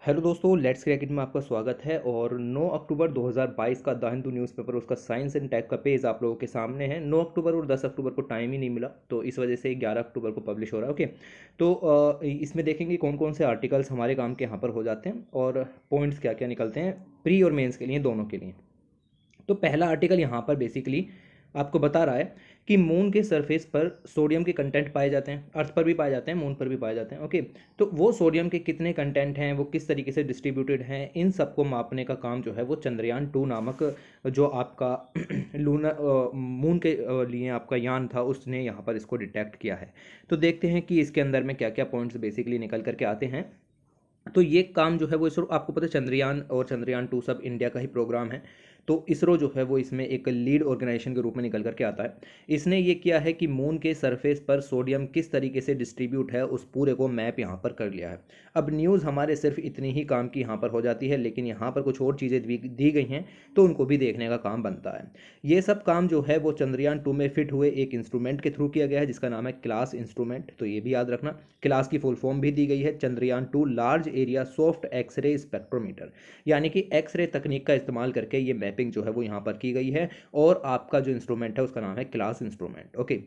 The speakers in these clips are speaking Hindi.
हेलो दोस्तों, लेट्स क्रिकेट में आपका स्वागत है। और 9 अक्टूबर 2022 का द हिंदू न्यूज़पेपर उसका साइंस एंड टेक का पेज आप लोगों के सामने है। 9 अक्टूबर और 10 अक्टूबर को टाइम ही नहीं मिला, तो इस वजह से 11 अक्टूबर को पब्लिश हो रहा है। ओके, तो इसमें देखेंगे कौन कौन से आर्टिकल्स हमारे काम के यहाँ पर हो जाते हैं और पॉइंट्स क्या क्या निकलते हैं प्री और मेंस के लिए, दोनों के लिए। तो पहला आर्टिकल यहाँ पर बेसिकली आपको बता रहा है कि मून के सरफेस पर सोडियम के कंटेंट पाए जाते हैं। अर्थ पर भी पाए जाते हैं, मून पर भी पाए जाते हैं। ओके, तो वो सोडियम के कितने कंटेंट हैं, वो किस तरीके से डिस्ट्रीब्यूटेड हैं, इन सबको मापने का काम जो है वो चंद्रयान 2 नामक जो आपका लूना मून के लिए आपका यान था, उसने यहाँ पर इसको डिटेक्ट किया है। तो देखते हैं कि इसके अंदर में क्या क्या पॉइंट्स बेसिकली निकल करके आते हैं। तो ये काम जो है वो इसरो, आपको पता है चंद्रयान और चंद्रयान 2 सब इंडिया का ही प्रोग्राम है। तो इसरो जो है वो इसमें एक लीड ऑर्गेनाइजेशन के रूप में निकल करके आता है। इसने ये किया है कि मून के सरफेस पर सोडियम किस तरीके से डिस्ट्रीब्यूट है, उस पूरे को मैप यहाँ पर कर लिया है। अब न्यूज़ हमारे सिर्फ इतनी ही काम की यहाँ पर हो जाती है, लेकिन यहाँ पर कुछ और चीज़ें दी गई हैं, तो उनको भी देखने का काम बनता है। ये सब काम जो है वो चंद्रयान 2 में फिट हुए एक इंस्ट्रूमेंट के थ्रू किया गया है, जिसका नाम है क्लास इंस्ट्रूमेंट। तो ये भी याद रखना, क्लास की फुल फॉर्म भी दी गई है Chandrayaan 2 large area soft x-ray spectrometer. यानी कि एक्सरे तकनीक का इस्तेमाल करके ये मैपिंग जो है वो यहाँ पर की गई है। और आपका जो इंस्ट्रूमेंट है उसका नाम है क्लास इंस्ट्रूमेंट। ओके,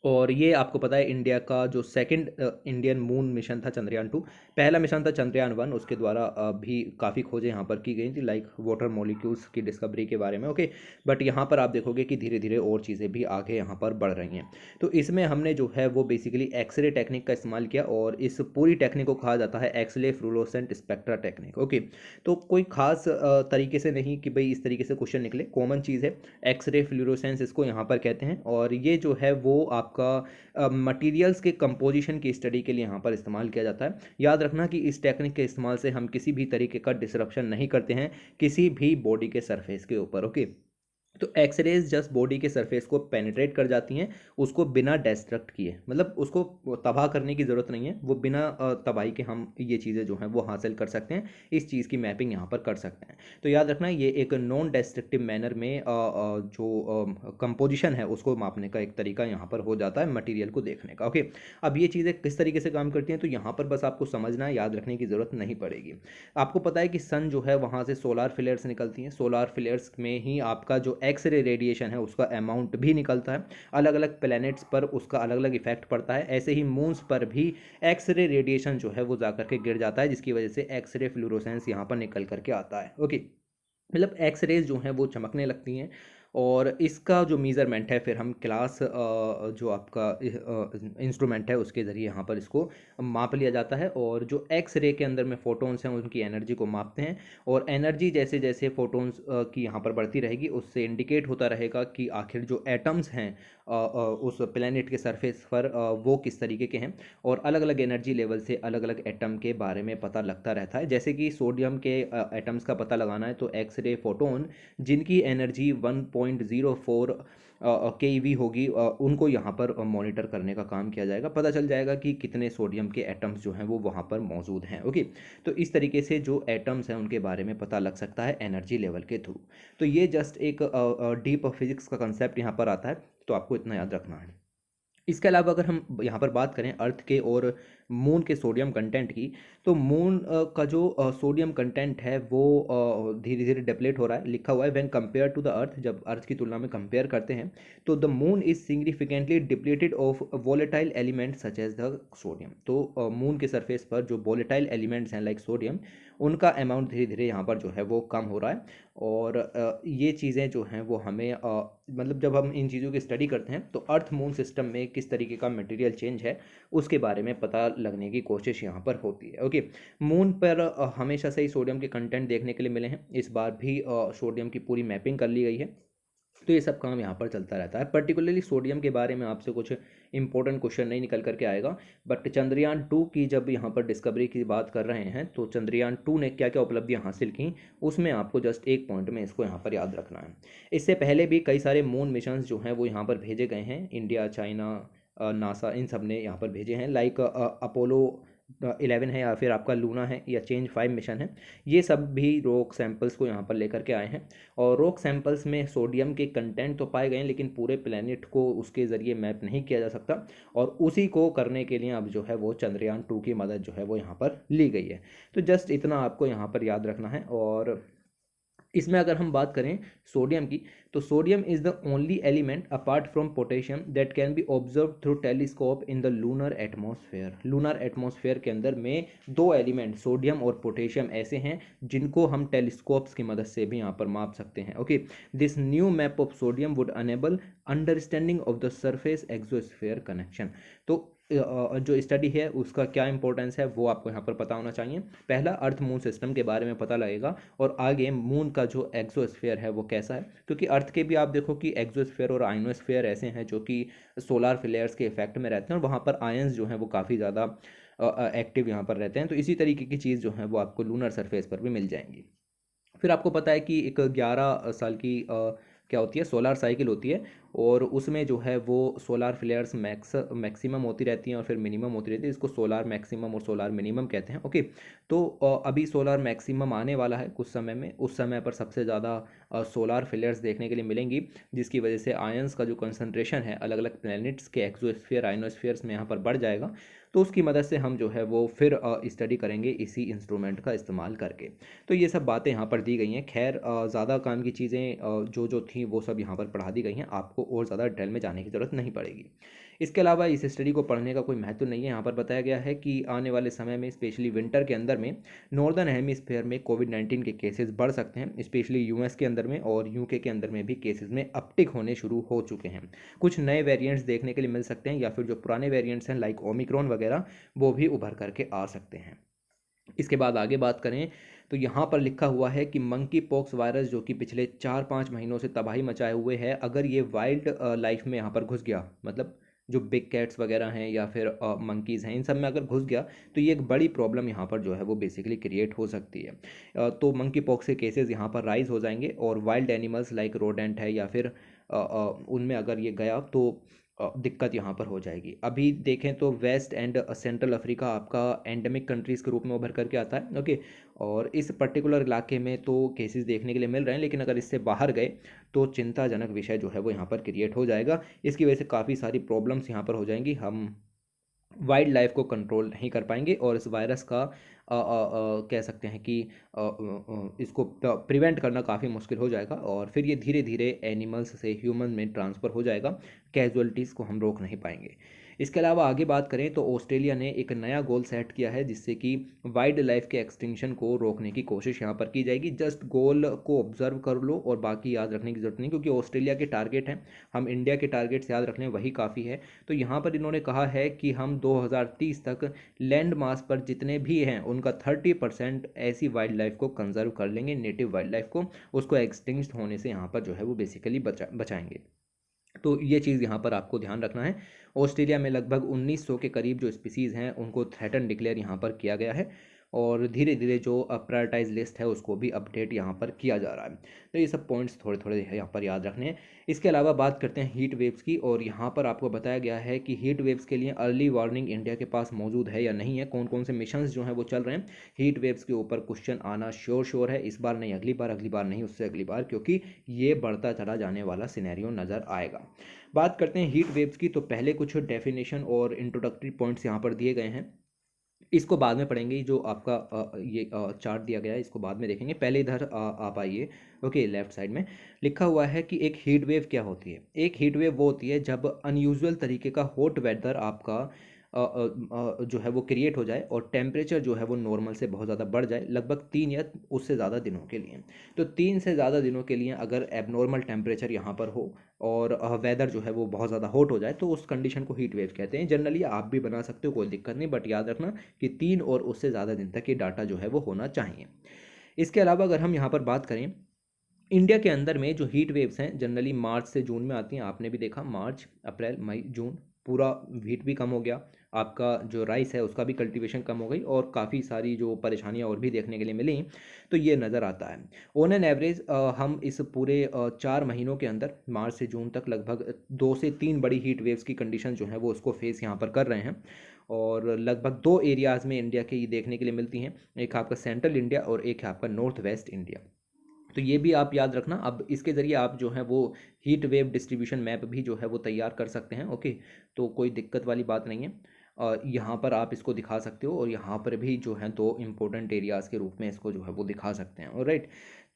और ये आपको पता है इंडिया का जो सेकंड इंडियन मून मिशन था चंद्रयान 2। पहला मिशन था चंद्रयान 1, उसके द्वारा भी काफ़ी खोजें यहाँ पर की गई थी, लाइक वाटर मॉलिक्यूल्स की डिस्कवरी के बारे में। ओके, बट यहाँ पर आप देखोगे कि धीरे धीरे और चीज़ें भी आगे यहाँ पर बढ़ रही हैं। तो इसमें हमने जो है वो बेसिकली एक्सरे टेक्निक का इस्तेमाल किया, और इस पूरी टेक्निक को कहा जाता है x-ray fluorescent spectra technique. Okay, तो कोई खास तरीके से नहीं कि भाई इस तरीके से क्वेश्चन निकले, कॉमन चीज़ है। एक्सरे फ्लूरोसेंस इसको यहाँ पर कहते हैं, और ये जो है वो आपका मटेरियल्स के कंपोजिशन की स्टडी के लिए यहाँ पर इस्तेमाल किया जाता है। याद रखना कि इस टेक्निक के इस्तेमाल से हम किसी भी तरीके का डिसरप्शन नहीं करते हैं किसी भी बॉडी के सरफेस के ऊपर। ओके, तो एक्सरेज जस्ट बॉडी के सरफेस को पेनिट्रेट कर जाती हैं, उसको बिना डिस्ट्रक्ट किए, मतलब उसको तबाह करने की ज़रूरत नहीं है, वो बिना तबाही के हम ये चीज़ें जो हैं वो हासिल कर सकते हैं। इस चीज़ की मैपिंग यहाँ पर कर सकते हैं। तो याद रखना, ये एक नॉन डिस्ट्रक्टिव मैनर में जो कंपोजिशन है उसको मापने का एक तरीका यहाँ पर हो जाता है, मटेरियल को देखने का। ओके, अब ये चीज़ें किस तरीके से काम करती हैं, तो यहाँ पर बस आपको समझना है, याद रखने की ज़रूरत नहीं पड़ेगी। आपको पता है कि सन जो है वहाँ से सोलार फ्लेयर्स निकलती हैं, सोलार फ्लेयर्स में ही आपका जो एक्सरे रेडिएशन है उसका अमाउंट भी निकलता है। अलग अलग प्लैनेट्स पर उसका अलग अलग इफेक्ट पड़ता है। ऐसे ही मून्स पर भी एक्सरे रेडिएशन जो है वो जा करके गिर जाता है, जिसकी वजह से एक्सरे फ्लूरोसेंस यहाँ पर निकल करके आता है। ओके, मतलब एक्स रेज जो हैं वो चमकने लगती हैं, और इसका जो मेज़रमेंट है फिर हम क्लास जो आपका इंस्ट्रूमेंट है उसके ज़रिए यहाँ पर इसको माप लिया जाता है। और जो एक्स रे के अंदर में फोटोन्स हैं उनकी एनर्जी को मापते हैं, और एनर्जी जैसे जैसे फोटोन्स की यहाँ पर बढ़ती रहेगी, उससे इंडिकेट होता रहेगा कि आखिर जो एटम्स हैं उस प्लेनेट के सरफेस पर वो किस तरीके के हैं। और अलग अलग एनर्जी लेवल से अलग अलग एटम के बारे में पता लगता रहता है। जैसे कि सोडियम के एटम्स का पता लगाना है, तो एक्स रे फोटोन जिनकी एनर्जी 1.04 केवी होगी, उनको यहाँ पर मॉनिटर करने का काम किया जाएगा। पता चल जाएगा कि कितने सोडियम के एटम्स जो हैं वो वहाँ पर मौजूद हैं। ओके, तो इस तरीके से जो एटम्स हैं उनके बारे में पता लग सकता है एनर्जी लेवल के थ्रू। तो ये जस्ट एक डीप फिजिक्स का कंसेप्ट यहाँ पर आता है, तो आपको इतना याद रखना है। इसके अलावा अगर हम यहाँ पर बात करें अर्थ के और मून के सोडियम कंटेंट की, तो मून का जो सोडियम कंटेंट है वो धीरे धीरे डिप्लीट हो रहा है। लिखा हुआ है when compare to the earth, जब अर्थ की तुलना में कंपेयर करते हैं तो the moon is significantly depleted of volatile element such as the sodium. तो मून के सरफेस पर जो वोलेटाइल एलिमेंट्स हैं लाइक सोडियम, उनका अमाउंट धीरे धीरे यहाँ पर जो है वो कम हो रहा है। और ये चीज़ें जो हैं वो हमें मतलब जब हम इन चीज़ों की स्टडी करते हैं तो अर्थ मून सिस्टम में किस तरीके का मटेरियल चेंज है उसके बारे में पता लगने की कोशिश यहाँ पर होती है। ओके, मून पर हमेशा से ही सोडियम के कंटेंट देखने के लिए मिले हैं, इस बार भी सोडियम की पूरी मैपिंग कर ली गई है। तो ये सब काम यहाँ पर चलता रहता है। पर्टिकुलरली सोडियम के बारे में आपसे कुछ इंपॉर्टेंट क्वेश्चन नहीं निकल करके आएगा, बट चंद्रयान 2 की जब यहाँ पर डिस्कवरी की बात कर रहे हैं तो चंद्रयान 2 ने क्या क्या उपलब्धियाँ हासिल की, उसमें आपको जस्ट एक पॉइंट में इसको यहाँ पर याद रखना है। इससे पहले भी कई सारे मून मिशंस जो हैं वो यहाँ पर भेजे गए हैं, इंडिया, चाइना, नासा, इन सब ने यहाँ पर भेजे हैं। लाइक अपोलो 11 है या फिर आपका लूना है या चेंज 5 मिशन है, ये सब भी रॉक सैंपल्स को यहाँ पर लेकर के आए हैं। और रॉक सैंपल्स में सोडियम के कंटेंट तो पाए गए हैं, लेकिन पूरे प्लेनेट को उसके ज़रिए मैप नहीं किया जा सकता, और उसी को करने के लिए अब जो है वो चंद्रयान 2 की मदद जो है वो यहाँ पर ली गई है। तो जस्ट इतना आपको यहाँ पर याद रखना है। और इसमें अगर हम बात करें सोडियम की, तो sodium is the only element apart from potassium that can be observe through telescope in the lunar atmosphere. Lunar atmosphere के अंदर में दो एलिमेंट सोडियम और पोटेशियम ऐसे हैं जिनको हम टेलीस्कोप्स की मदद से भी यहाँ पर माप सकते हैं। Okay, this new map of sodium would enable understanding of the surface exosphere connection. तो जो स्टडी है उसका क्या इंपॉर्टेंस है वो आपको यहाँ पर पता होना चाहिए। पहला, अर्थ मून सिस्टम के बारे में पता लगेगा, और आगे मून का जो एक्सोस्फेयर है वो कैसा है, क्योंकि अर्थ के भी आप देखो कि एक्सोस्फेयर और आयनोस्फेयर ऐसे हैं जो कि सोलार फ्लेयर्स के इफेक्ट में रहते हैं, और वहाँ पर आयंस जो हैं वो काफ़ी ज़्यादा एक्टिव यहाँ पर रहते हैं। तो इसी तरीके की चीज़ जो है वो आपको लूनर सरफेस पर भी मिल जाएंगी। फिर आपको पता है कि एक 11 साल की क्या होती है, सोलार साइकिल होती है, और उसमें जो है वो सोलार फ्लेयर्स मैक्सिमम होती रहती हैं और फिर मिनिमम होती रहती है। इसको सोलार मैक्सिमम और सोलार मिनिमम कहते हैं। ओके, तो अभी सोलार मैक्सिमम आने वाला है कुछ समय में, उस समय पर सबसे ज़्यादा सोलार फ्लेयर्स देखने के लिए मिलेंगी, जिसकी वजह से आयंस का जो कंसनट्रेशन है अलग अलग प्लैनेट्स के एक्सोस्फीयर आयनोस्फीयर्स में यहाँ पर बढ़ जाएगा। तो उसकी मदद से हम जो है वो फिर स्टडी करेंगे इसी इंस्ट्रूमेंट का इस्तेमाल करके। तो ये सब बातें यहाँ पर दी गई हैं। खैर, ज़्यादा काम की चीज़ें जो जो थी वो सब यहाँ पर पढ़ा दी गई हैं, आपको और ज़्यादा डिटेल में जाने की ज़रूरत नहीं पड़ेगी। इसके अलावा इस स्टडी को पढ़ने का कोई महत्व नहीं है। यहाँ पर बताया गया है कि आने वाले समय में स्पेशली विंटर के अंदर में नॉर्दर्न हेमिस्फेयर में कोविड-19 के केसेस बढ़ सकते हैं, स्पेशली यूएस के अंदर में, और यूके के अंदर में भी केसेस में अपटिक होने शुरू हो चुके हैं। कुछ नए वेरिएंट्स देखने के लिए मिल सकते हैं, या फिर जो पुराने वेरिएंट्स हैं लाइक ओमिक्रॉन वगैरह वो भी उभर करके आ सकते हैं। इसके बाद आगे बात करें तो यहाँ पर लिखा हुआ है कि मंकी पॉक्स वायरस जो कि पिछले 4-5 महीनों से तबाही मचाए हुए है, अगर ये वाइल्ड लाइफ में यहाँ पर घुस गया, मतलब जो बिग कैट्स वगैरह हैं या फिर मंकीज़ हैं, इन सब में अगर घुस गया तो ये एक बड़ी प्रॉब्लम यहाँ पर जो है वो बेसिकली क्रिएट हो सकती है। तो मंकी पॉक्स के केसेस यहाँ पर राइज हो जाएंगे, और वाइल्ड एनिमल्स लाइक रोडेंट है या फिर उनमें अगर ये गया तो दिक्कत यहाँ पर हो जाएगी। अभी देखें तो वेस्ट एंड सेंट्रल अफ्रीका आपका एंडेमिक कंट्रीज़ के रूप में उभर करके आता है। ओके, और इस पर्टिकुलर इलाके में तो केसेस देखने के लिए मिल रहे हैं, लेकिन अगर इससे बाहर गए तो चिंताजनक विषय जो है वो यहाँ पर क्रिएट हो जाएगा। इसकी वजह से काफ़ी सारी प्रॉब्लम्स यहाँ पर हो जाएंगी, हम वाइल्ड लाइफ को कंट्रोल नहीं कर पाएंगे, और इस वायरस का कह सकते हैं कि इसको प्रिवेंट करना काफ़ी मुश्किल हो जाएगा, और फिर ये धीरे धीरे एनिमल्स से ह्यूमन में ट्रांसफ़र हो जाएगा। कैजुअलिटीज़ को हम रोक नहीं पाएंगे। इसके अलावा आगे बात करें तो ऑस्ट्रेलिया ने एक नया गोल सेट किया है, जिससे कि वाइल्ड लाइफ के एक्सटिंक्शन को रोकने की कोशिश यहाँ पर की जाएगी। जस्ट गोल को ऑब्जर्व कर लो और बाकी याद रखने की जरूरत नहीं, क्योंकि ऑस्ट्रेलिया के टारगेट हैं, हम इंडिया के टारगेट्स याद रख लें वही काफ़ी है। तो यहाँ पर इन्होंने कहा है कि हम 2030 तक लैंड मास पर जितने भी हैं उनका 30% ऐसी वाइल्ड लाइफ को कंजर्व कर लेंगे, नेटिव वाइल्ड लाइफ को, उसको एक्सटिंक्ट होने से यहाँ पर जो है वो बेसिकली बचाएंगे। तो ये चीज़ यहाँ पर आपको ध्यान रखना है। ऑस्ट्रेलिया में लगभग 1900 के करीब जो स्पीसीज़ हैं उनको थ्रेटन डिक्लेयर यहाँ पर किया गया है, और धीरे धीरे जो प्रायोरिटाइज लिस्ट है उसको भी अपडेट यहाँ पर किया जा रहा है। तो ये सब पॉइंट्स थोड़े थोड़े यहाँ पर याद रखने हैं। इसके अलावा बात करते हैं हीट वेव्स की, और यहाँ पर आपको बताया गया है कि हीट वेव्स के लिए अर्ली वार्निंग इंडिया के पास मौजूद है या नहीं है, कौन कौन से मिशंस जो हैं वो चल रहे हैं। हीट वेव्स के ऊपर क्वेश्चन आना श्योर है, इस बार नहीं अगली बार नहीं उससे अगली बार, क्योंकि ये बढ़ता चला जाने वाला सिनेरियो नज़र आएगा। बात करते हैं हीट वेव्स की, तो पहले कुछ डेफिनेशन और इंट्रोडक्टरी पॉइंट्स यहाँ पर दिए गए हैं, इसको बाद में पढ़ेंगे। जो आपका ये चार्ट दिया गया है इसको बाद में देखेंगे, पहले इधर आप आइए। ओके, लेफ्ट साइड में लिखा हुआ है कि एक हीट वेव क्या होती है। एक हीट वेव वो होती है जब अनयूजुअल तरीके का हॉट वेदर आपका जो है वो क्रिएट हो जाए, और टेम्परेचर जो है वो नॉर्मल से बहुत ज़्यादा बढ़ जाए, लगभग 3 या उससे ज़्यादा दिनों के लिए। तो 3 से ज़्यादा दिनों के लिए अगर एबनॉर्मल टेम्परेचर यहाँ पर हो और वेदर जो है वो बहुत ज़्यादा हॉट हो जाए, तो उस कंडीशन को हीट वेव कहते हैं। जनरली आप भी बना सकते हो, कोई दिक्कत नहीं, बट याद रखना कि 3 और उससे ज़्यादा दिन तक ये डाटा जो है वो होना चाहिए। इसके अलावा अगर हम यहाँ पर बात करें, इंडिया के अंदर में जो हीट वेव्स हैं जनरली मार्च से जून में आती हैं। आपने भी देखा मार्च अप्रैल मई जून, पूरा हीट भी कम हो गया, आपका जो राइस है उसका भी कल्टीवेशन कम हो गई, और काफ़ी सारी जो परेशानियां और भी देखने के लिए मिली, तो ये नज़र आता है। ऑन एन एवरेज हम इस पूरे 4 महीनों के अंदर मार्च से जून तक लगभग 2 से 3 बड़ी हीट वेव्स की कंडीशन जो है वो उसको फेस यहाँ पर कर रहे हैं। और लगभग दो एरियाज़ में इंडिया के ये देखने के लिए मिलती हैं, एक आपका सेंट्रल इंडिया और एक है आपका नॉर्थ वेस्ट इंडिया। तो ये भी आप याद रखना। अब इसके ज़रिए आप जो है वो हीट वेव डिस्ट्रीब्यूशन मैप भी जो है वो तैयार कर सकते हैं। ओके, तो कोई दिक्कत वाली बात नहीं है। यहाँ पर आप इसको दिखा सकते हो और यहाँ पर भी जो है दो इम्पोर्टेंट एरियाज़ के रूप में इसको जो है वो दिखा सकते हैं। ऑलराइट,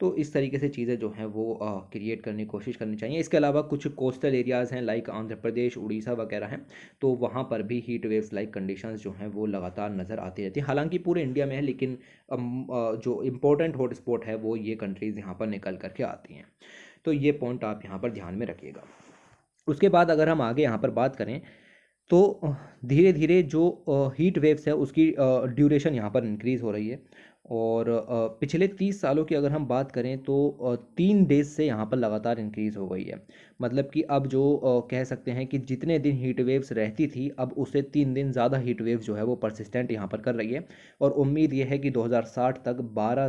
तो इस तरीके से चीज़ें जो हैं वो क्रिएट करने की कोशिश करनी चाहिए। इसके अलावा कुछ कोस्टल एरियाज़ हैं लाइक आंध्र प्रदेश, उड़ीसा वगैरह हैं, तो वहाँ पर भी हीट वेव्स लाइक कंडीशंस जो हैं वो लगातार नज़र आती रहती हैं। हालांकि पूरे इंडिया में है, लेकिन जो इम्पोर्टेंट हॉट स्पॉट है वो ये कंट्रीज़ यहाँ पर निकल करके आती हैं। तो ये पॉइंट आप यहाँ पर ध्यान में रखिएगा। उसके बाद अगर हम आगे यहाँ पर बात करें तो धीरे धीरे जो हीट वेव्स है उसकी ड्यूरेशन यहाँ पर इंक्रीज़ हो रही है। और पिछले 30 सालों की अगर हम बात करें तो 3 डेज से यहाँ पर लगातार इंक्रीज़ हो गई है। मतलब कि अब जो कह सकते हैं कि जितने दिन हीट वेव्स रहती थी अब उससे 3 दिन ज़्यादा हीट वेव्स जो है वो परसिस्टेंट यहाँ पर कर रही है। और उम्मीद ये है कि 2060 तक 12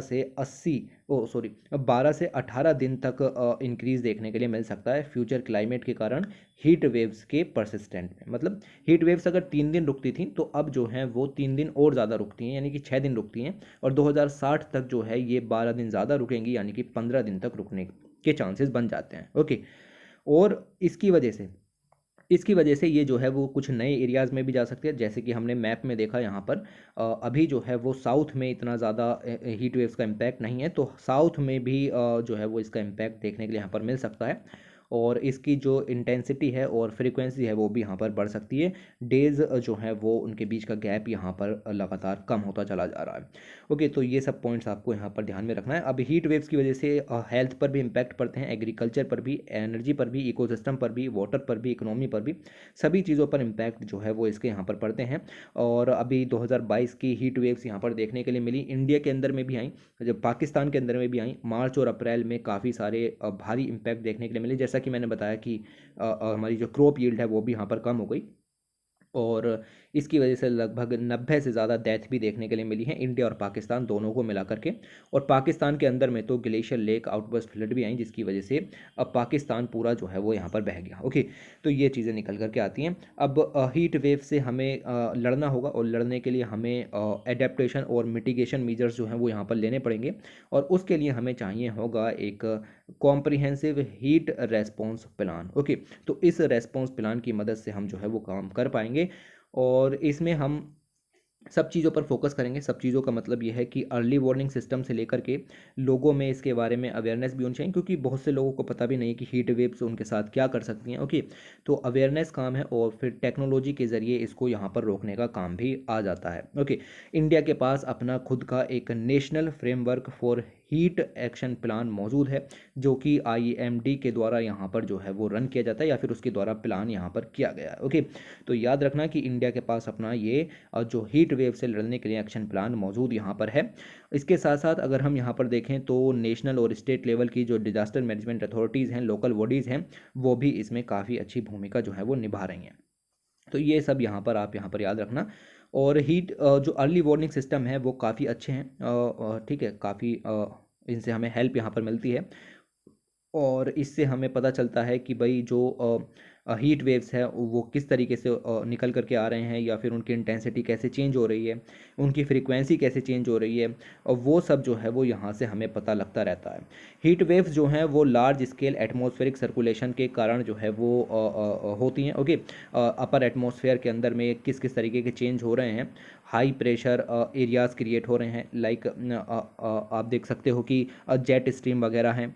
से 18 दिन तक इंक्रीज़ देखने के लिए मिल सकता है फ्यूचर क्लाइमेट के कारण हीट वेव्स के परसिस्टेंट में। मतलब हीट वेव्स अगर 3 दिन रुकती थी तो अब जो है वो 3 दिन और ज़्यादा रुकती हैं, यानी कि 6 दिन रुकती हैं। और 2060 तक जो है ये 12 दिन ज़्यादा रुकेंगी, यानी कि 15 दिन तक रुकने के चांसेस बन जाते हैं। ओके, और इसकी वजह से ये जो है वो कुछ नए एरियाज़ में भी जा सकते हैं। जैसे कि हमने मैप में देखा यहाँ पर अभी जो है वो साउथ में इतना ज़्यादा हीट वेव्स का इम्पैक्ट नहीं है, तो साउथ में भी जो है वो इसका इम्पैक्ट देखने के लिए यहाँ पर मिल सकता है। और इसकी जो इंटेंसिटी है और फ्रीक्वेंसी है वो भी यहाँ पर बढ़ सकती है। डेज़ जो है वो उनके बीच का गैप यहाँ पर लगातार कम होता चला जा रहा है। ओके, तो ये सब पॉइंट्स आपको यहाँ पर ध्यान में रखना है। अब हीट वेव्स की वजह से हेल्थ पर भी इम्पैक्ट पड़ते हैं, एग्रीकल्चर पर भी, एनर्जी पर भी, इकोसिस्टम पर भी, वाटर पर भी, इकोनॉमी पर भी, सभी चीज़ों पर इम्पैक्ट जो है वो इसके यहाँ पर पड़ते हैं। और अभी 2022 की हीट वेव्स यहाँ पर देखने के लिए मिली, इंडिया के अंदर में भी आई, जब पाकिस्तान के अंदर में भी आई। मार्च और अप्रैल में काफ़ी सारे भारी इम्पैक्ट देखने के लिए मिले। जैसा कि मैंने बताया कि हमारी जो क्रॉप यील्ड है वो भी यहाँ पर कम हो गई, और इसकी वजह से लगभग 90 से ज़्यादा डेथ भी देखने के लिए मिली है, इंडिया और पाकिस्तान दोनों को मिला करके। और पाकिस्तान के अंदर में तो ग्लेशियर लेक आउटबर्स्ट फ्लड भी आई, जिसकी वजह से अब पाकिस्तान पूरा जो है वो यहाँ पर बह गया। ओके, तो ये चीज़ें निकल करके आती हैं। अब हीट वेव से हमें लड़ना होगा, और लड़ने के लिए हमें एडेप्टेशन और मिटिगेशन मीजर्स जो हैं वो यहाँ पर लेने पड़ेंगे। और उसके लिए हमें चाहिए होगा एक comprehensive heat response plan. Okay, तो इस रेस्पॉन्स प्लान की मदद से हम जो है वो काम कर पाएंगे। और इसमें हम सब चीज़ों पर फोकस करेंगे। सब चीज़ों का मतलब ये है कि अर्ली वार्निंग सिस्टम से लेकर के लोगों में इसके बारे में अवेयरनेस भी होनी चाहिए, क्योंकि बहुत से लोगों को पता भी नहीं कि हीट वेव्स उनके साथ क्या कर सकती हैं। ओके, तो अवेयरनेस काम है, और फिर टेक्नोलॉजी के ज़रिए इसको यहाँ पर रोकने का काम भी आ जाता है। ओके, इंडिया के पास अपना खुद का एक national framework for heat action plan मौजूद है, जो कि IMD के द्वारा यहाँ पर जो है वो रन किया जाता है, या फिर उसके द्वारा प्लान यहाँ पर किया गया है। ओके, तो याद रखना कि इंडिया के पास अपना ये जो हीट वेव से लड़ने के लिए एक्शन प्लान मौजूद यहाँ पर है। इसके साथ साथ अगर हम यहाँ पर देखें तो नेशनल और स्टेट लेवल की जो डिजास्टर मैनेजमेंट अथॉरिटीज़ हैं, लोकल बॉडीज़ हैं, वो भी इसमें काफ़ी अच्छी भूमिका जो है वो निभा रही हैं। तो ये सब यहाँ पर आप यहाँ पर याद रखना। और जो अर्ली वार्निंग सिस्टम है वो काफ़ी अच्छे हैं, ठीक है, काफ़ी इनसे हमें हेल्प यहाँ पर मिलती है। और इससे हमें पता चलता है कि भाई जो हीट वेव्स है वो किस तरीके से निकल करके आ रहे हैं, या फिर उनकी इंटेंसिटी कैसे चेंज हो रही है, उनकी फ्रीक्वेंसी कैसे चेंज हो रही है, और वो सब जो है वो यहाँ से हमें पता लगता रहता है। हीट वेव्स जो हैं वो लार्ज स्केल एटमॉस्फेरिक सर्कुलेशन के कारण जो है वो होती हैं। ओके, अपर एटमॉस्फेयर के अंदर में किस किस तरीके के चेंज हो रहे हैं, हाई प्रेशर एरियाज़ क्रिएट हो रहे हैं, लाइक आप देख सकते हो कि जेट स्ट्रीम वगैरह हैं,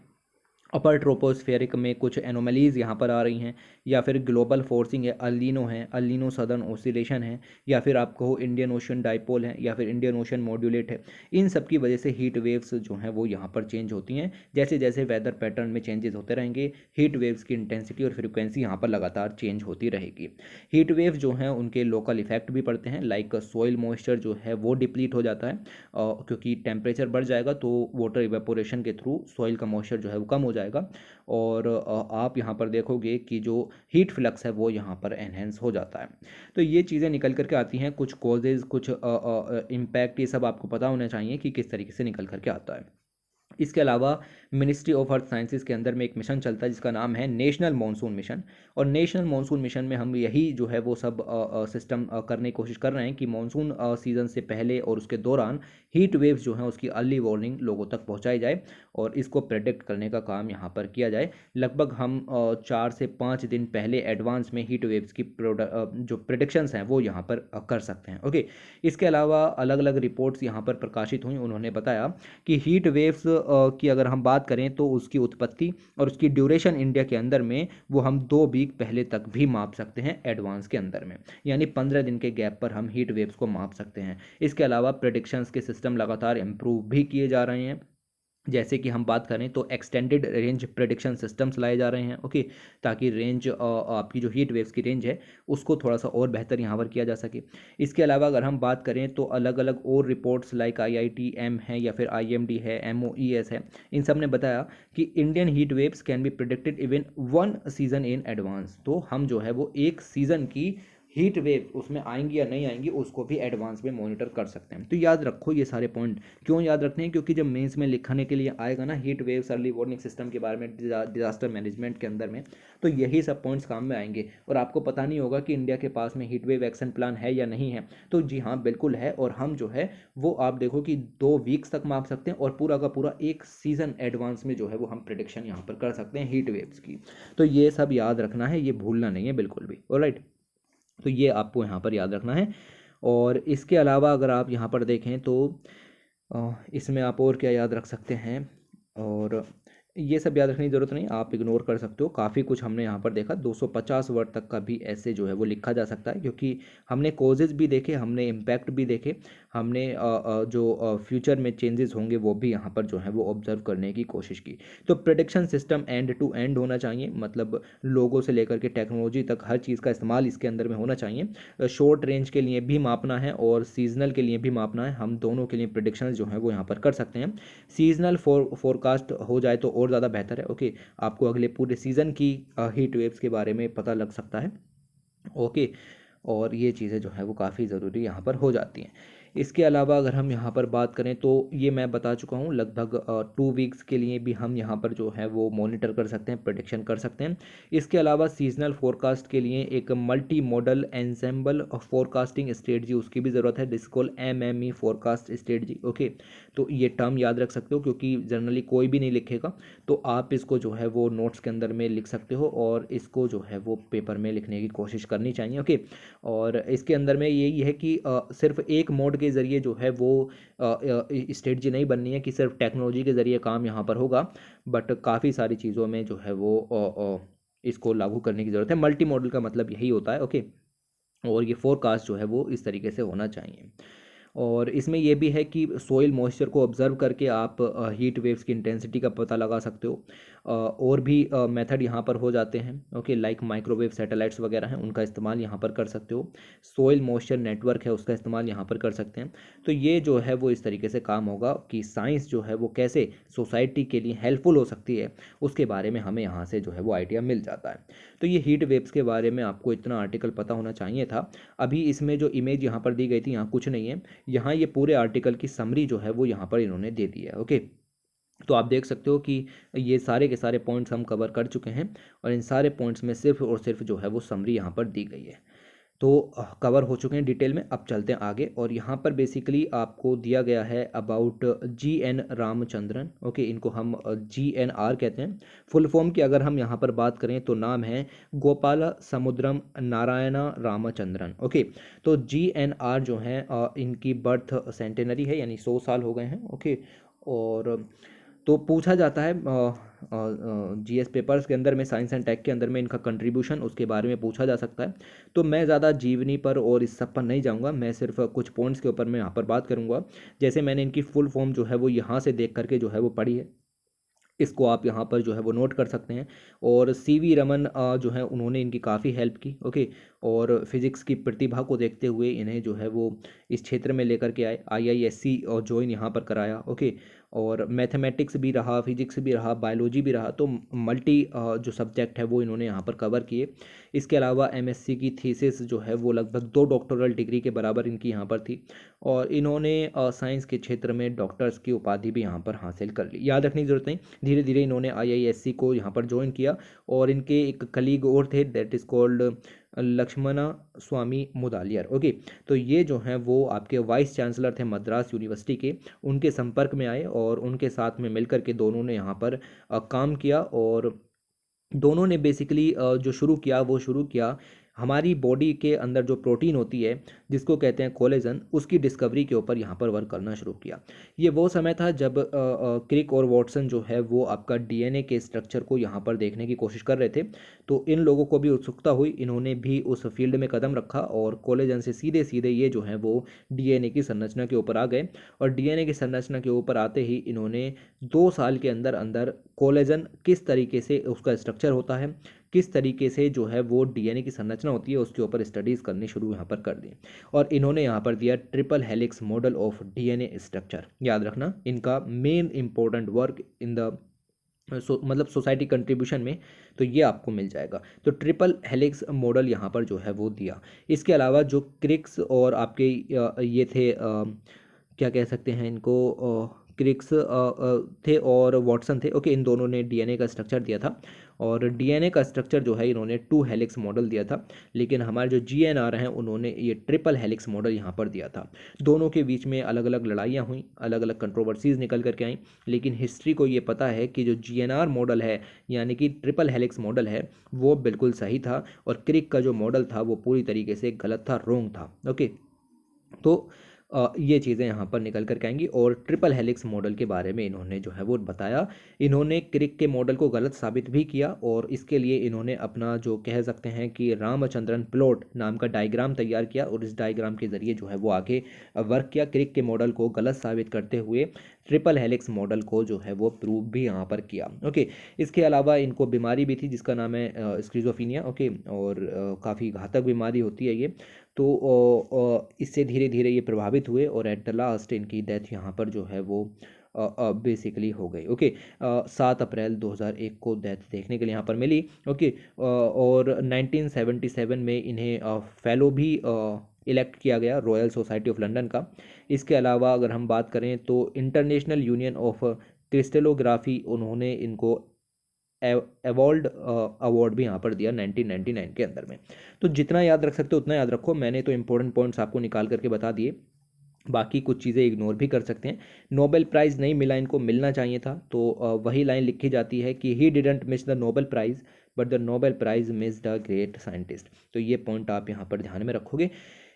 अपर ट्रोपोस्फेरिक में कुछ एनोमलीज़ यहाँ पर आ रही हैं, या फिर ग्लोबल फोर्सिंग है, अल्नीनो है, अल्नीनो सदर्न ओसिलेशन है, या फिर आप कहो इंडियन ओशन डाइपोल है, या फिर इंडियन ओशन मॉड्यूलेट है। इन सब की वजह से हीट वेव्स जो हैं वो यहाँ पर चेंज होती हैं। जैसे जैसे वेदर पैटर्न में चेंजेस होते रहेंगे, हीट वेव्स की इंटेंसिटी और फ्रिक्वेंसी यहाँ पर लगातार चेंज होती रहेगी। हीट वेव्स जो हैं उनके लोकल इफेक्ट भी पड़ते हैं, लाइक सॉइल मॉइस्चर जो है वो डिप्लीट हो जाता है, क्योंकि टेम्परेचर बढ़ जाएगा तो वाटर इवेपोरेशन के थ्रू सॉइल का मॉइस्चर जो है वो कम हो जाएगा। और आप यहाँ पर देखोगे कि जो हीट फ्लक्स है वो यहाँ पर एनहेंस हो जाता है। तो ये चीज़ें निकल करके आती हैं, कुछ कॉजेज़, कुछ इम्पैक्ट, ये सब आपको पता होना चाहिए कि किस तरीके से निकल करके आता है। इसके अलावा मिनिस्ट्री ऑफ अर्थ साइंसेज के अंदर में एक मिशन चलता है जिसका नाम है नेशनल मॉनसून मिशन। और नेशनल मॉनसून मिशन में हम यही जो है वो सब सिस्टम करने की कोशिश कर रहे हैं कि मॉनसून सीज़न से पहले और उसके दौरान हीट वेव्स जो हैं उसकी अर्ली वार्निंग लोगों तक पहुंचाई जाए और इसको प्रेडिक्ट करने का काम यहाँ पर किया जाए। लगभग हम 4 से 5 दिन पहले एडवांस में हीट वेव्स की जो प्रिडिक्शंस हैं वो यहाँ पर कर सकते हैं। ओके, इसके अलावा अलग अलग रिपोर्ट्स यहाँ पर प्रकाशित हुई। उन्होंने बताया कि हीट वेव्स की अगर हम बात करें तो उसकी उत्पत्ति और उसकी ड्यूरेशन इंडिया के अंदर में वो हम 2 वीक पहले तक भी माप सकते हैं एडवांस के अंदर में, यानी 15 दिन के गैप पर हम हीट वेव्स को माप सकते हैं। इसके अलावा प्रेडिक्शंस के सिस्टम लगातार इम्प्रूव भी किए जा रहे हैं। जैसे कि हम बात करें तो एक्सटेंडेड रेंज प्रेडिक्शन सिस्टम्स लाए जा रहे हैं। ओके, ताकि रेंज आपकी जो हीट वेव्स की रेंज है उसको थोड़ा सा और बेहतर यहाँ पर किया जा सके। इसके अलावा अगर हम बात करें तो अलग अलग और रिपोर्ट्स लाइक IITM है या फिर IMD है, MOES है, इन सब ने बताया कि Indian heat waves can be predicted even 1 season in advance. तो हम जो है वो 1 सीज़न की हीट वेव उसमें आएंगी या नहीं आएंगी उसको भी एडवांस में मॉनिटर कर सकते हैं। तो याद रखो ये सारे पॉइंट। क्यों याद रखते हैं? क्योंकि जब मेंस में लिखने के लिए आएगा ना heat waves early warning system के बारे में डिजास्टर मैनेजमेंट के अंदर में, तो यही सब पॉइंट्स काम में आएंगे। और आपको पता नहीं होगा कि इंडिया के पास में हीट वेव एक्शन प्लान है या नहीं है, तो जी हाँ बिल्कुल है। और हम जो है वो आप देखो कि 2 वीक्स तक माप सकते हैं और पूरा का पूरा 1 सीज़न एडवांस में जो है वो हम प्रिडिक्शन यहाँ पर कर सकते हैं हीट वेव्स की। तो ये सब याद रखना है, ये भूलना नहीं है बिल्कुल भी। ऑलराइट, तो ये आपको यहाँ पर याद रखना है। और इसके अलावा अगर आप यहाँ पर देखें तो इसमें आप और क्या याद रख सकते हैं, और ये सब याद रखने की ज़रूरत नहीं, आप इग्नोर कर सकते हो। काफ़ी कुछ हमने यहाँ पर देखा, 250 वर्ड तक का भी ऐसे जो है वो लिखा जा सकता है, क्योंकि हमने कॉजेज़ भी देखे, हमने इम्पैक्ट भी देखे, हमने जो फ्यूचर में चेंजेस होंगे वो भी यहाँ पर जो है वो ऑब्जर्व करने की कोशिश की। तो production system end to end होना चाहिए, मतलब लोगों से लेकर के टेक्नोलॉजी तक हर चीज़ का इस्तेमाल इसके अंदर में होना चाहिए। शॉर्ट रेंज के लिए भी मापना है और सीजनल के लिए भी मापना है, हम दोनों के लिए प्रिडिक्शन जो है वो यहाँ पर कर सकते हैं। सीजनल फोरकास्ट हो जाए तो और ज़्यादा बेहतर है। ओके, आपको अगले पूरे सीज़न की हीट वेव्स के बारे में पता लग सकता है। ओके, और ये चीज़ें जो है वो काफ़ी ज़रूरी यहाँ पर हो जाती हैं। इसके अलावा अगर हम यहाँ पर बात करें तो ये मैं बता चुका हूँ, लगभग 2 वीक्स के लिए भी हम यहाँ पर जो है वो मॉनिटर कर सकते हैं, प्रेडिक्शन कर सकते हैं। इसके अलावा सीजनल फोरकास्ट के लिए एक multi modal ensemble forecasting strategy उसकी भी ज़रूरत है, जिसको MME फोरकास्ट स्ट्रेटजी। ओके, तो ये टर्म याद रख सकते हो क्योंकि जनरली कोई भी नहीं लिखेगा, तो आप इसको जो है वो नोट्स के अंदर में लिख सकते हो और इसको जो है वो पेपर में लिखने की कोशिश करनी चाहिए। ओके, और इसके अंदर में यही है कि सिर्फ एक मोड के ज़रिए जो है वो स्ट्रेटजी नहीं बननी है कि सिर्फ टेक्नोलॉजी के ज़रिए काम यहाँ पर होगा, बट काफ़ी सारी चीज़ों में जो है वो इसको लागू करने की ज़रूरत है। मल्टी मॉडल का मतलब यही होता है। ओके, और ये फोरकास्ट जो है वो इस तरीके से होना चाहिए। और इसमें यह भी है कि सोइल मॉइस्चर को ऑब्जर्व करके आप हीट वेव्स की इंटेंसिटी का पता लगा सकते हो। और भी मेथड यहाँ पर हो जाते हैं। ओके, लाइक माइक्रोवेव सैटेलाइट्स वगैरह हैं, उनका इस्तेमाल यहाँ पर कर सकते हो। सोइल मॉइस्चर नेटवर्क है, उसका इस्तेमाल यहाँ पर कर सकते हैं। तो ये जो है वो इस तरीके से काम होगा कि साइंस जो है वो कैसे सोसाइटी के लिए हेल्पफुल हो सकती है, उसके बारे में हमें यहाँ से जो है वो आइडिया मिल जाता है। तो ये हीट वेव्स के बारे में आपको इतना आर्टिकल पता होना चाहिए था। अभी इसमें जो इमेज यहाँ पर दी गई थी यहाँ कुछ नहीं है, यहाँ ये पूरे आर्टिकल की समरी जो है वो यहाँ पर इन्होंने दे दी है। ओके, तो आप देख सकते हो कि ये सारे के सारे पॉइंट्स हम कवर कर चुके हैं और इन सारे पॉइंट्स में सिर्फ और सिर्फ जो है वो समरी यहाँ पर दी गई है। तो कवर हो चुके हैं डिटेल में। अब चलते हैं आगे, और यहाँ पर बेसिकली आपको दिया गया है अबाउट GN रामचंद्रन। ओके, इनको हम GNR कहते हैं। फुल फॉर्म की अगर हम यहाँ पर बात करें तो नाम है गोपाल समुद्रम नारायणा रामचंद्रन। ओके, तो GNR जो है इनकी बर्थ सेंटेनरी है, यानी 100 साल हो गए हैं। ओके, और तो पूछा जाता है GS पेपर्स के अंदर में, साइंस एंड टेक के अंदर में इनका कंट्रीब्यूशन उसके बारे में पूछा जा सकता है। तो मैं ज़्यादा जीवनी पर और इस सब पर नहीं जाऊंगा, मैं सिर्फ कुछ पॉइंट्स के ऊपर मैं यहाँ पर बात करूंगा। जैसे मैंने इनकी फुल फॉर्म जो है वो यहाँ से देख करके जो है वो पढ़ी है, इसको आप यहाँ पर जो है वो नोट कर सकते हैं। और CV रमन जो है उन्होंने इनकी काफ़ी हेल्प की। ओके, और फिजिक्स की प्रतिभा को देखते हुए इन्हें जो है वो इस क्षेत्र में लेकर के आए, IISc और ज्वाइन यहाँ पर कराया। ओके, और मैथमेटिक्स भी रहा, फिजिक्स भी रहा, बायोलॉजी भी रहा, तो मल्टी जो सब्जेक्ट है वो इन्होंने यहाँ पर कवर किए। इसके अलावा एमएससी की थीसिस जो है वो लगभग 2 डॉक्टोरल डिग्री के बराबर इनकी यहाँ पर थी, और इन्होंने साइंस के क्षेत्र में डॉक्टर्स की उपाधि भी यहाँ पर हासिल कर ली। याद रखने की जरूरत नहीं, धीरे धीरे इन्होंने आईआईएससी को यहाँ पर ज्वाइन किया, और इनके एक कलीग और थे, that is called Lakshmana Swami Mudaliar. Okay, तो ये जो हैं वो आपके वाइस चांसलर थे मद्रास यूनिवर्सिटी के, उनके संपर्क में आए और उनके साथ में मिलकर के दोनों ने यहाँ पर काम किया, और दोनों ने बेसिकली जो शुरू किया हमारी बॉडी के अंदर जो प्रोटीन होती है जिसको कहते हैं कोलेजन, उसकी डिस्कवरी के ऊपर यहाँ पर वर्क करना शुरू किया। ये वो समय था जब क्रिक और वॉटसन जो है वो आपका डीएनए के स्ट्रक्चर को यहाँ पर देखने की कोशिश कर रहे थे, तो इन लोगों को भी उत्सुकता हुई, इन्होंने भी उस फील्ड में कदम रखा और कोलेजन से सीधे सीधे ये जो है वो डीएनए की संरचना के ऊपर आ गए, और डीएनए की संरचना के ऊपर आते ही इन्होंने 2 साल के अंदर अंदर कोलेजन किस तरीके से उसका स्ट्रक्चर होता है, किस तरीके से जो है वो डीएनए की संरचना होती है, उसके ऊपर स्टडीज़ करनी शुरू यहाँ पर कर दी, और इन्होंने यहाँ पर दिया triple helix model of DNA structure. याद रखना इनका main important work in the मतलब सोसाइटी कंट्रीब्यूशन में, तो ये आपको मिल जाएगा। तो ट्रिपल हेलिक्स मॉडल यहाँ पर जो है वो दिया। इसके अलावा जो क्रिक्स और आपके ये थे क्या कह सकते हैं इनको, क्रिक्स थे और वॉटसन थे। ओके, इन दोनों ने डीएनए का स्ट्रक्चर दिया था, और डीएनए का स्ट्रक्चर जो है इन्होंने 2 हेलिक्स मॉडल दिया था, लेकिन हमारे जो जीएनआर हैं उन्होंने ये ट्रिपल हेलिक्स मॉडल यहाँ पर दिया था। दोनों के बीच में अलग अलग लड़ाइयाँ हुई, अलग अलग कंट्रोवर्सीज निकल करके आई, लेकिन हिस्ट्री को ये पता है कि जो जीएनआर मॉडल है यानी कि ट्रिपल हेलिक्स मॉडल है वो बिल्कुल सही था, और क्रिक का जो मॉडल था वो पूरी तरीके से गलत था, रोंग था। ओके, तो ये चीज़ें यहाँ पर निकल कर के आएंगी, और ट्रिपल हेलिक्स मॉडल के बारे में इन्होंने जो है वो बताया। इन्होंने क्रिक के मॉडल को गलत साबित भी किया, और इसके लिए इन्होंने अपना जो कह सकते हैं कि रामचंद्रन प्लॉट नाम का डायग्राम तैयार किया, और इस डायग्राम के ज़रिए जो है वो आगे वर्क किया, क्रिक के मॉडल को गलत साबित करते हुए ट्रिपल हेलिक्स मॉडल को जो है वो प्रूव भी यहाँ पर किया। ओके, इसके अलावा इनको बीमारी भी थी जिसका नाम है स्किज़ोफ्रेनिया। ओके, और काफ़ी घातक बीमारी होती है ये, तो इससे धीरे धीरे ये प्रभावित हुए, और एट द लास्ट इनकी डेथ यहाँ पर जो है वो बेसिकली हो गई। ओके, 7 अप्रैल 2001 को डेथ देखने के लिए यहाँ पर मिली। ओके, और 1977 में इन्हें फेलो भी इलेक्ट किया गया रॉयल सोसाइटी ऑफ लंदन का। इसके अलावा अगर हम बात करें तो इंटरनेशनल यूनियन ऑफ क्रिस्टलोग्राफी उन्होंने इनको एवॉल्ड अवार्ड भी यहाँ पर दिया 1999 के अंदर में। तो जितना याद रख सकते हो उतना याद रखो, मैंने तो इंपॉर्टेंट पॉइंट्स आपको निकाल करके बता दिए, बाकी कुछ चीज़ें इग्नोर भी कर सकते हैं। नोबेल प्राइज़ नहीं मिला, इनको मिलना चाहिए था, तो वही लाइन लिखी जाती है कि he didn't miss the Nobel prize but the Nobel prize miss the great scientist. तो ये पॉइंट आप यहाँ पर ध्यान में रखोगे।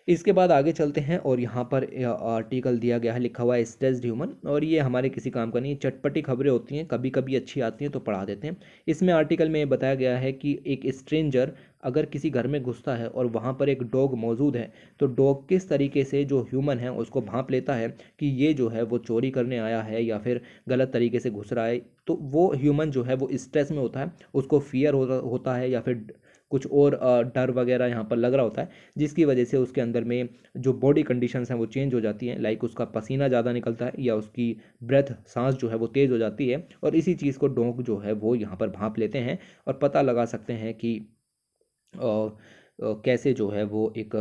इसके बाद आगे चलते हैं, और यहाँ पर आर्टिकल दिया गया है, लिखा हुआ है स्ट्रेस्ड ह्यूमन, और ये हमारे किसी काम का नहीं, चटपटी खबरें होती हैं, कभी कभी अच्छी आती हैं तो पढ़ा देते हैं। इसमें आर्टिकल में बताया गया है कि एक स्ट्रेंजर अगर किसी घर में घुसता है और वहाँ पर एक डॉग मौजूद है, तो डॉग किस तरीके से जो ह्यूमन है उसको भांप लेता है कि ये जो है वो चोरी करने आया है या फिर गलत तरीके से घुस रहा है, तो वो ह्यूमन जो है वो स्ट्रेस में होता है, उसको फियर होता है या फिर कुछ और डर वगैरह यहाँ पर लग रहा होता है, जिसकी वजह से उसके अंदर में जो बॉडी कंडीशंस हैं वो चेंज हो जाती हैं, लाइक उसका पसीना ज़्यादा निकलता है या उसकी ब्रेथ सांस जो है वो तेज़ हो जाती है, और इसी चीज़ को डॉग जो है वो यहाँ पर भांप लेते हैं और पता लगा सकते हैं कि कैसे जो है वो एक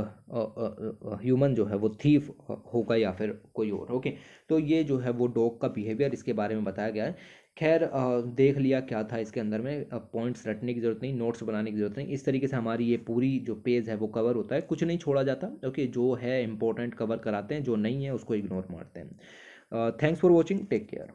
ह्यूमन जो है वो थीफ होगा या फिर कोई और। ओके, तो ये जो है वो डॉग का बिहेवियर इसके बारे में बताया गया है। खैर, देख लिया क्या था इसके अंदर में, पॉइंट्स रटने की ज़रूरत नहीं, नोट्स बनाने की ज़रूरत नहीं, इस तरीके से हमारी ये पूरी जो पेज है वो कवर होता है, कुछ नहीं छोड़ा जाता। ओके, जो है इंपॉर्टेंट कवर कराते हैं, जो नहीं है उसको इग्नोर मारते हैं। Thanks for watching, take care.